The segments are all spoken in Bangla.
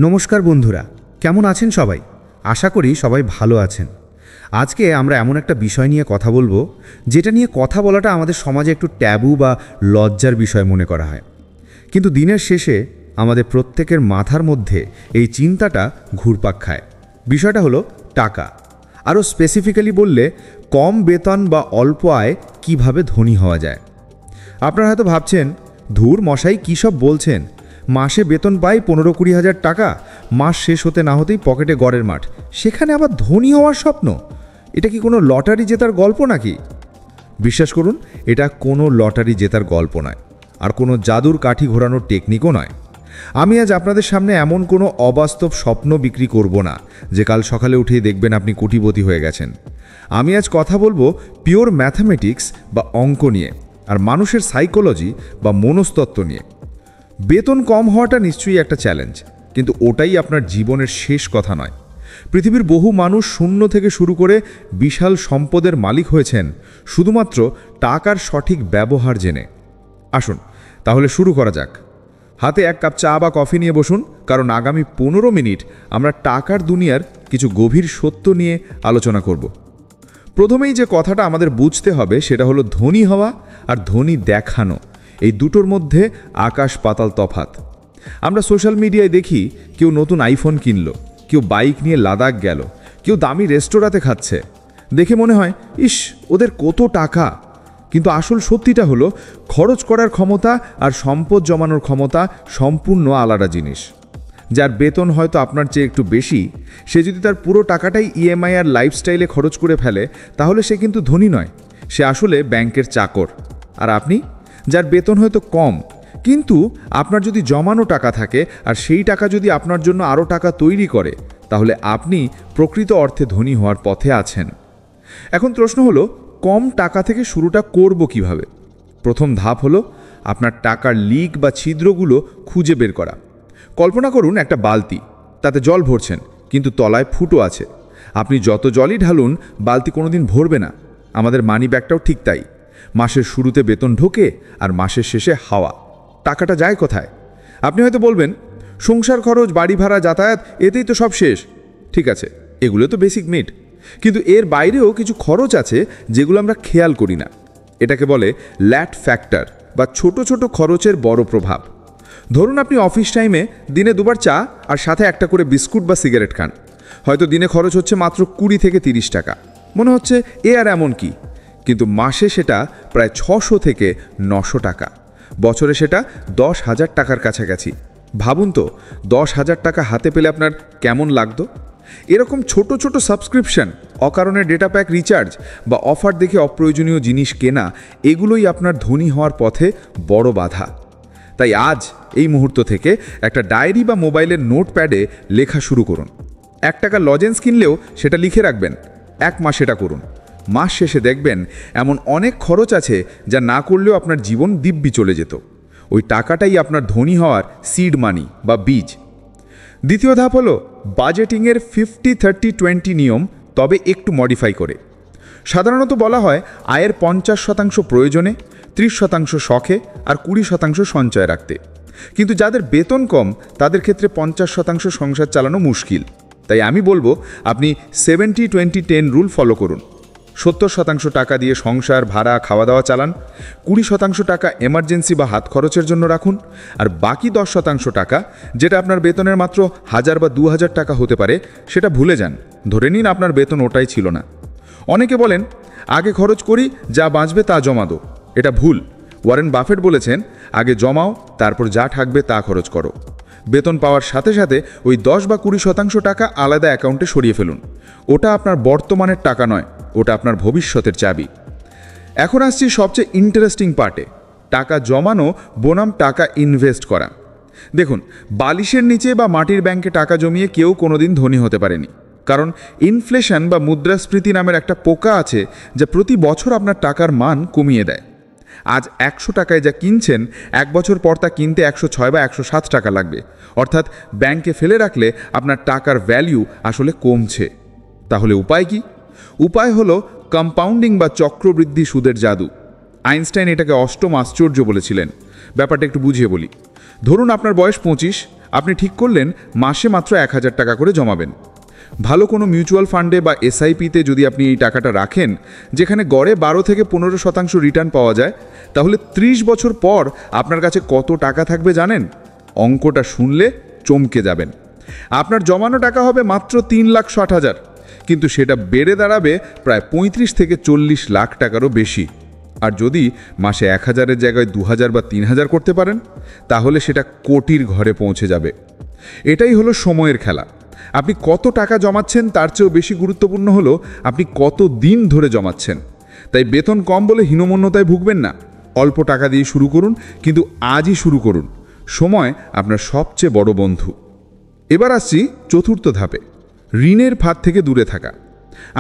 নমস্কার বন্ধুরা, কেমন আছেন সবাই? আশা করি সবাই ভালো আছেন। আজকে আমরা এমন একটা বিষয় নিয়ে কথা বলবো যেটা নিয়ে কথা বলাটা আমাদের সমাজে একটু ট্যাবু বা লজ্জার বিষয় মনে করা হয়, কিন্তু দিনের শেষে আমাদের প্রত্যেকের মাথার মধ্যে এই চিন্তাটা ঘুরপাক খায়। বিষয়টা হলো টাকা, আরও স্পেসিফিক্যালি বললে কম বেতন বা অল্প আয় কিভাবে ধনী হওয়া যায়। আপনারা হয়তো ভাবছেন, ধুর মশাই কী সব বলছেন, মাসে বেতন পাই 15-20 হাজার টাকা, মাস শেষ হতে না হতেই পকেটে গড়ের মাঠ, সেখানে আবার ধনী হওয়ার স্বপ্ন? এটা কি কোনো লটারি জেতার গল্প নাকি? বিশ্বাস করুন, এটা কোনো লটারি জেতার গল্প নয়, আর কোনো জাদুর কাঠি ঘোরানোর টেকনিকও নয়। আমি আজ আপনাদের সামনে এমন কোনো অবাস্তব স্বপ্ন বিক্রি করব না যে কাল সকালে উঠেই দেখবেন আপনি কোটিপতি হয়ে গেছেন। আমি আজ কথা বলবো পিওর ম্যাথামেটিক্স বা অঙ্ক নিয়ে, আর মানুষের সাইকোলজি বা মনস্তত্ত্ব নিয়ে। বেতন কম হওয়াটা নিশ্চয়ই একটা চ্যালেঞ্জ, কিন্তু ওটাই আপনার জীবনের শেষ কথা নয়। পৃথিবীর বহু মানুষ শূন্য থেকে শুরু করে বিশাল সম্পদের মালিক হয়েছেন শুধুমাত্র টাকার সঠিক ব্যবহার জেনে। আসুন তাহলে শুরু করা যাক। হাতে এক কাপ চা বা কফি নিয়ে বসুন, কারণ আগামী 15 মিনিট আমরা টাকার দুনিয়ার কিছু গভীর সত্য নিয়ে আলোচনা করব। প্রথমেই যে কথাটা আমাদের বুঝতে হবে সেটা হলো ধনী হওয়া আর ধনী দেখানো, এই দুটোর মধ্যে আকাশ পাতাল তফাৎ। আমরা সোশ্যাল মিডিয়ায় দেখি কেউ নতুন আইফোন কিনল, কেউ বাইক নিয়ে লাদাখ গেল, কেউ দামি রেস্তোরাঁতে খাচ্ছে। দেখে মনে হয়, ইস ওদের কত টাকা। কিন্তু আসল সত্যিটা হলো খরচ করার ক্ষমতা আর সম্পদ জমানোর ক্ষমতা সম্পূর্ণ আলাদা জিনিস। যার বেতন হয়তো আপনার চেয়ে একটু বেশি, সে যদি তার পুরো টাকাটাই ইএমআই আর লাইফস্টাইলে খরচ করে ফেলে, তাহলে সে কিন্তু ধনী নয়, সে আসলে ব্যাংকের চাকর। আর আপনি, যার বেতন হয়তো কম, কিন্তু আপনার যদি জমানো টাকা থাকে আর সেই টাকা যদি আপনার জন্য আরও টাকা তৈরি করে, তাহলে আপনি প্রকৃত অর্থে ধনী হওয়ার পথে আছেন। এখন প্রশ্ন হলো, কম টাকা থেকে শুরুটা করব কিভাবে? প্রথম ধাপ হলো আপনার টাকার লিক বা ছিদ্রগুলো খুঁজে বের করা। কল্পনা করুন একটা বালতি, তাতে জল ভরছেন, কিন্তু তলায় ফুটো আছে। আপনি যত জলই ঢালুন, বালতি কোনোদিন ভরবে না। আমাদের মানি ব্যাগটাও ঠিক তাই। মাসের শুরুতে বেতন ঢোকে আর মাসের শেষে হাওয়া। টাকাটা যায় কোথায়? আপনি হয়তো বলবেন, সংসার খরচ, বাড়ি ভাড়া, যাতায়াত, এতেই তো সব শেষ। ঠিক আছে, এগুলো তো বেসিক নিড, কিন্তু এর বাইরেও কিছু খরচ আছে যেগুলো আমরা খেয়াল করি না। এটাকে বলে ল্যাট ফ্যাক্টর বা ছোট ছোট খরচের বড় প্রভাব। ধরুন আপনি অফিস টাইমে দিনে 2বার চা আর সাথে একটা করে বিস্কুট বা সিগারেট খান। হয়তো দিনে খরচ হচ্ছে মাত্র 20 থেকে 30 টাকা। মনে হচ্ছে এ আর এমন কি, কিন্তু মাসে সেটা প্রায় 600 থেকে 900 টাকা, বছরে সেটা 10,000 টাকার কাছাকাছি। ভাবুন তো, 10,000 টাকা হাতে পেলে আপনার কেমন লাগতো? এরকম ছোট ছোট সাবস্ক্রিপশন, অকারণে ডেটা প্যাক রিচার্জ বা অফার দেখে অপ্রয়োজনীয় জিনিস কেনা, এগুলোই আপনার ধনী হওয়ার পথে বড় বাধা। তাই আজ এই মুহূর্ত থেকে একটা ডায়েরি বা মোবাইলের নোটপ্যাডে লেখা শুরু করুন। 1 টাকা লজেন্স কিনলেও সেটা লিখে রাখবেন। 1 মাস এটা করুন। মাস শেষে দেখবেন এমন অনেক খরচ আছে যা না করলেও আপনার জীবন দিব্যি চলে যেত। ওই টাকাটাই আপনার ধনী হওয়ার সিড মানি বা বীজ। দ্বিতীয় ধাপ হলো বাজেটিংয়ের 50-30-20 নিয়ম, তবে একটু মডিফাই করে। সাধারণত বলা হয় আয়ের 50% প্রয়োজনে, 30% শখে আর 20% সঞ্চয় রাখতে। কিন্তু যাদের বেতন কম, তাদের ক্ষেত্রে 50% সংসার চালানো মুশকিল। তাই আমি বলবো আপনি 70-20-10 রুল ফলো করুন। 70% টাকা দিয়ে সংসার, ভাড়া, খাওয়া দাওয়া চালান, 20% টাকা এমার্জেন্সি বা হাত খরচের জন্য রাখুন, আর বাকি 10% টাকা, যেটা আপনার বেতনের মাত্র 1000 বা 2000 টাকা হতে পারে, সেটা ভুলে যান। ধরে নিন আপনার বেতন ওটাই ছিল না। অনেকে বলেন আগে খরচ করি, যা বাঁচবে তা জমা দো। এটা ভুল। ওয়ারেন বাফেট বলেছেন, আগে জমাও, তারপর যা থাকবে তা খরচ করো। বেতন পাওয়ার সাথে সাথে ওই 10 বা 20% টাকা আলাদা অ্যাকাউন্টে সরিয়ে ফেলুন। ওটা আপনার বর্তমানের টাকা নয়, ওটা আপনার ভবিষ্যতের চাবি। এখন আসছি সবচেয়ে ইন্টারেস্টিং পার্টে, টাকা জমানো বনাম টাকা ইনভেস্ট করা। দেখুন, বালিশের নিচে বা মাটির ব্যাংকে টাকা জমিয়ে কেউ কোনোদিন ধনী হতে পারেনি, কারণ ইনফ্লেশন বা মুদ্রাস্ফীতি নামের একটা পোকা আছে যা প্রতি বছর আপনার টাকার মান কমিয়ে দেয়। আজ 100 টাকায় যা কিনছেন, 1 বছর পর তা কিনতে 106 বা 107 টাকা লাগবে। অর্থাৎ ব্যাংকে ফেলে রাখলে আপনার টাকার ভ্যালু আসলে কমছে। তাহলে উপায় কি? উপায় হলো কম্পাউন্ডিং বা চক্রবৃদ্ধি সুদের জাদু। আইনস্টাইন এটাকে অষ্টম আশ্চর্য বলেছিলেন। ব্যাপারটা একটু বুঝিয়ে বলি। ধরুন আপনার বয়স 25, আপনি ঠিক করলেন মাসে মাত্র 1000 টাকা করে জমাবেন। ভালো কোনো মিউচুয়াল ফান্ডে বা এসআইপিতে যদি আপনি এই টাকাটা রাখেন, যেখানে গড়ে 12 থেকে 15% রিটার্ন পাওয়া যায়, তাহলে 30 বছর পর আপনার কাছে কত টাকা থাকবে জানেন? অঙ্কটা শুনলে চমকে যাবেন। আপনার জমানো টাকা হবে মাত্র 3,60,000, কিন্তু সেটা বেড়ে দাঁড়াবে প্রায় 35 থেকে 40 লাখ টাকারও বেশি। আর যদি মাসে 1000-এর জায়গায় 2000 বা 3000 করতে পারেন, তাহলে সেটা কোটির ঘরে পৌঁছে যাবে। এটাই হলো সময়ের খেলা। আপনি কত টাকা জমাচ্ছেন তার চেয়েও বেশি গুরুত্বপূর্ণ হলো আপনি কত দিন ধরে জমাচ্ছেন। তাই বেতন কম বলে হীনমন্যতায় ভুগবেন না। অল্প টাকা দিয়ে শুরু করুন, কিন্তু আজই শুরু করুন। সময় আপনার সবচেয়ে বড় বন্ধু। এবার আসছি চতুর্থ ধাপে, ঋণের ফাঁদ থেকে দূরে থাকা।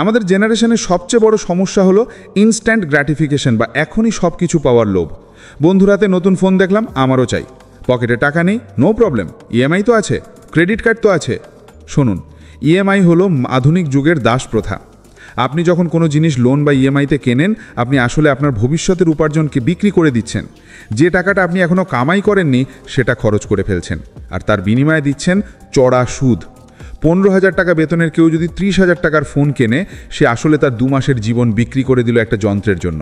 আমাদের জেনারেশনের সবচেয়ে বড় সমস্যা হলো ইনস্ট্যান্ট গ্র্যাটিফিকেশন বা এখনই সব কিছু পাওয়ার লোভ। বন্ধুরাতে নতুন ফোন দেখলাম, আমারও চাই। পকেটে টাকা নেই, নো প্রবলেম, ইএমআই তো আছে, ক্রেডিট কার্ড তো আছে। শুনুন, ইএমআই হলো আধুনিক যুগের দাস প্রথা। আপনি যখন কোনো জিনিস লোন বা ইএমআইতে কেনেন, আপনি আসলে আপনার ভবিষ্যতের উপার্জনকে বিক্রি করে দিচ্ছেন। যে টাকাটা আপনি এখনও কামাই করেননি সেটা খরচ করে ফেলছেন, আর তার বিনিময়ে দিচ্ছেন চড়া সুদ। 15,000 টাকা বেতনের কেউ যদি 30,000 টাকার ফোন কেনে, সে আসলে তার 2 মাসের জীবন বিক্রি করে দিল একটা যন্ত্রের জন্য।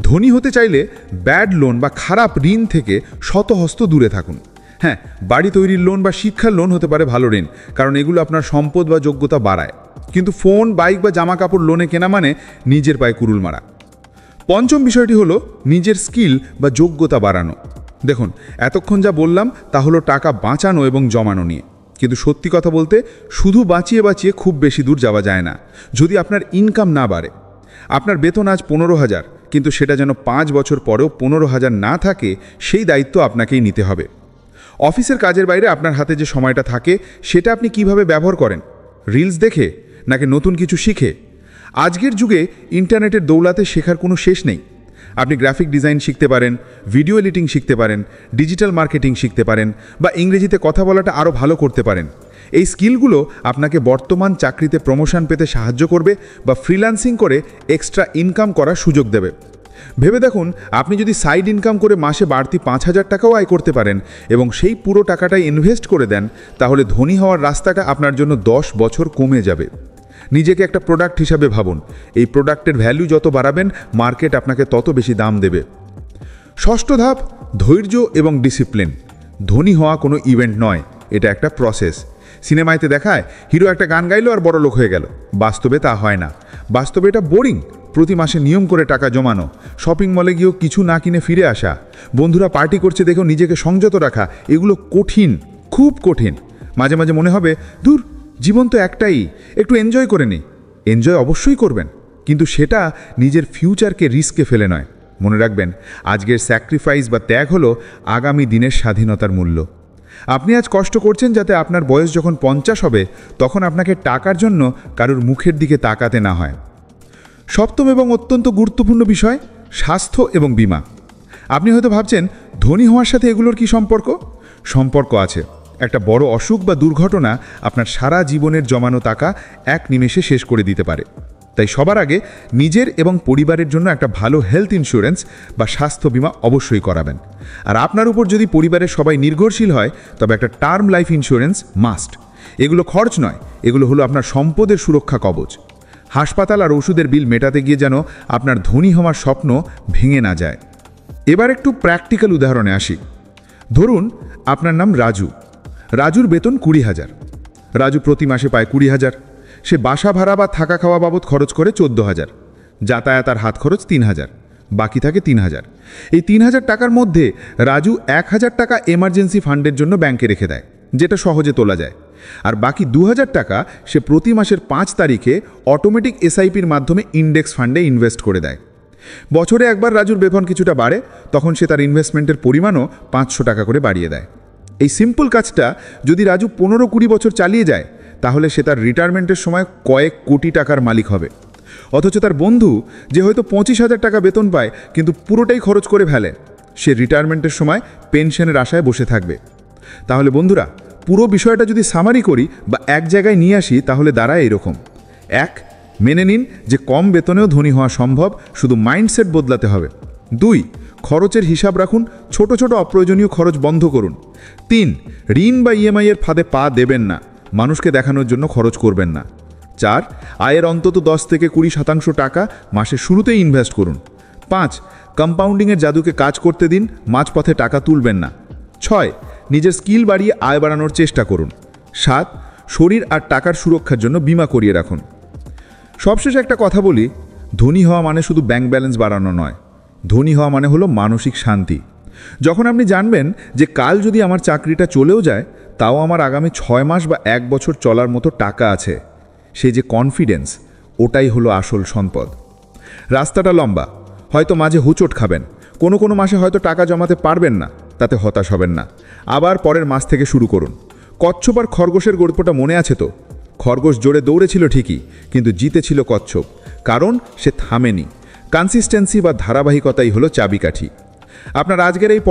ধনী হতে চাইলে ব্যাড লোন বা খারাপ ঋণ থেকে শতহস্ত দূরে থাকুন। হ্যাঁ, বাড়ি তৈরির লোন বা শিক্ষার লোন হতে পারে ভালো ঋণ, কারণ এগুলো আপনার সম্পদ বা যোগ্যতা বাড়ায়। কিন্তু ফোন, বাইক বা জামা কাপড় লোনে কেনা মানে নিজের পায়ে কুড়ুল মারা। পঞ্চম বিষয়টি হলো নিজের স্কিল বা যোগ্যতা বাড়ানো। দেখুন, এতক্ষণ যা বললাম তা হলো টাকা বাঁচানো এবং জমানো নিয়ে। কিন্তু সত্যি কথা বলতে শুধু বাঁচিয়ে বাঁচিয়ে খুব বেশি দূর যাওয়া যায় না, যদি আপনার ইনকাম না বাড়ে। আপনার বেতন আজ 15,000, কিন্তু সেটা যেন 5 বছর পরেও 15,000 না থাকে, সেই দায়িত্ব আপনাকেই নিতে হবে। অফিসের কাজের বাইরে আপনার হাতে যে সময়টা থাকে, সেটা আপনি কিভাবে ব্যবহার করেন? রিলস দেখে, নাকি নতুন কিছু শিখে? আজকের যুগে ইন্টারনেটের দৌলাতে শেখার কোনো শেষ নেই। আপনি গ্রাফিক ডিজাইন শিখতে পারেন, ভিডিও এডিটিং শিখতে পারেন, ডিজিটাল মার্কেটিং শিখতে পারেন, বা ইংরেজিতে কথা বলাটা আরও ভালো করতে পারেন। এই স্কিলগুলো আপনাকে বর্তমান চাকরিতে প্রমোশন পেতে সাহায্য করবে বা ফ্রিল্যান্সিং করে এক্সট্রা ইনকাম করার সুযোগ দেবে। ভেবে দেখুন, আপনি যদি সাইড ইনকাম করে মাসে বাড়তি 5,000 টাকাও আয় করতে পারেন এবং সেই পুরো টাকাটাই ইনভেস্ট করে দেন, তাহলে ধনী হওয়ার রাস্তাটা আপনার জন্য 10 বছর কমে যাবে। নিজেকে একটা প্রোডাক্ট হিসাবে ভাবুন। এই প্রোডাক্টের ভ্যালু যত বাড়াবেন, মার্কেট আপনাকে তত বেশি দাম দেবে। ষষ্ঠ ধাপ, ধৈর্য এবং ডিসিপ্লিন। ধনী হওয়া কোনো ইভেন্ট নয়, এটা একটা প্রসেস। সিনেমাতে দেখায় হিরো একটা গান গাইলো আর বড় লোক হয়ে গেল। বাস্তবে তা হয় না। বাস্তবে এটা বোরিং। প্রতি মাসে নিয়ম করে টাকা জমানো, শপিং মলে গিয়েও কিছু না কিনে ফিরে আসা, বন্ধুরা পার্টি করছে দেখেও নিজেকে সংযত রাখা, এগুলো কঠিন, খুব কঠিন। মাঝে মাঝে মনে হবে, দূর, জীবন তো একটাই, একটু এনজয় করে নিই। এনজয় অবশ্যই করবেন, কিন্তু সেটা নিজের ফিউচারকে রিস্কে ফেলে নয়। মনে রাখবেন, আজকের স্যাক্রিফাইস বা ত্যাগ হলো আগামী দিনের স্বাধীনতার মূল্য। আপনি আজ কষ্ট করছেন যাতে আপনার বয়স যখন 50 হবে, তখন আপনাকে টাকার জন্য কারোর মুখের দিকে তাকাতে না হয়। সপ্তম এবং অত্যন্ত গুরুত্বপূর্ণ বিষয়, স্বাস্থ্য এবং বীমা। আপনি হয়তো ভাবছেন, ধনী হওয়ার সাথে এগুলোর কি সম্পর্ক? সম্পর্ক আছে। একটা বড় অসুখ বা দুর্ঘটনা আপনার সারা জীবনের জমানো টাকা এক নিমেষে শেষ করে দিতে পারে। তাই সবার আগে নিজের এবং পরিবারের জন্য একটা ভালো হেলথ ইন্স্যুরেন্স বা স্বাস্থ্য বীমা অবশ্যই করাবেন। আর আপনার উপর যদি পরিবারের সবাই নির্ভরশীল হয়, তবে একটা টার্ম লাইফ ইন্স্যুরেন্স মাস্ট। এগুলো খরচ নয়, এগুলো হলো আপনার সম্পদের সুরক্ষা কবচ। হাসপাতাল আর ওষুধের বিল মেটাতে গিয়ে যেন আপনার ধনী হওয়ার স্বপ্ন ভেঙে না যায়। এবার একটু প্র্যাকটিক্যাল উদাহরণে আসি। ধরুন আপনার নাম রাজু। রাজুর বেতন 20,000। রাজু প্রতি মাসে পায় 20,000। সে বাসা ভাড়া বা থাকা খাওয়া বাবদ খরচ করে 14,000। যাতায়াত আর হাত খরচ 3,000। বাকি থাকে 3,000। এই 3,000 টাকার মধ্যে রাজু 1,000 টাকা এমার্জেন্সি ফান্ডের জন্য ব্যাংকে রেখে দেয়, যেটা সহজে তোলা যায়। আর বাকি 2,000 টাকা সে প্রতি মাসের 5 তারিখে অটোমেটিক এসআইপির মাধ্যমে ইন্ডেক্স ফান্ডে ইনভেস্ট করে দেয়। বছরে একবার রাজুর বেতন কিছুটা বাড়ে, তখন সে তার ইনভেস্টমেন্টের পরিমাণও 500 টাকা করে বাড়িয়ে দেয়। এই সিম্পল কাজটা যদি রাজু 15-20 বছর চালিয়ে যায়, তাহলে সে তার রিটায়ারমেন্টের সময় কয়েক কোটি টাকার মালিক হবে। অথচ তার বন্ধু, যে হয়তো 25,000 টাকা বেতন পায় কিন্তু পুরোটাই খরচ করে ফেলে, সে রিটায়ারমেন্টের সময় পেনশনের আশায় বসে থাকবে। তাহলে বন্ধুরা, পুরো বিষয়টা যদি সামারি করি বা এক জায়গায় নিয়ে আসি, তাহলে দাঁড়ায় এরকম। 1, মেনে নিন যে কম বেতনেও ধনী হওয়া সম্ভব, শুধু মাইন্ডসেট বদলাতে হবে। 2, খরচের হিসাব রাখুন, ছোট ছোট অপ্রয়োজনীয় খরচ বন্ধ করুন। 3. ঋণ বা ইএমআই এর ফাঁদে পা দেবেন না, মানুষকে দেখানোর জন্য খরচ করবেন না। 4. আয়ের অন্তত 10 থেকে 20% টাকা মাসের শুরুতেই ইনভেস্ট করুন। 5. কম্পাউন্ডিংয়ের জাদুকে কাজ করতে দিন, মাঝপথে টাকা তুলবেন না। 6. নিজের স্কিল বাড়িয়ে আয় বাড়ানোর চেষ্টা করুন। 7. শরীর আর টাকার সুরক্ষার জন্য বীমা করিয়ে রাখুন। সবশেষে একটা কথা বলি, ধনী হওয়া মানে শুধু ব্যাংক ব্যালেন্স বাড়ানো নয়, ধনী হওয়া মানে হলো মানসিক শান্তি। যখন আপনি জানবেন যে কাল যদি আমার চাকরিটা চলেও যায়, তাও আমার আগামী 6 মাস বা 1 বছর চলার মতো টাকা আছে, সেই যে কনফিডেন্স, ওটাই হলো আসল সম্পদ। রাস্তাটা লম্বা, হয়তো মাঝে হুচট খাবেন, কোনো মাসে হয়তো টাকা জমাতে পারবেন না, তাতে হতাশ হবেন না। আবার পরের মাস থেকে শুরু করুন। কচ্ছপ আর খরগোশের গল্পটা মনে আছে তো? খরগোশ জোরে দৌড়েছিল ঠিকই, কিন্তু জিতেছিল কচ্ছপ, কারণ সে থামেনি। কনসিস্টেন্সি বা ধারাবাহিকতাই হলো চাবিকাঠি। আপনার আজকের এই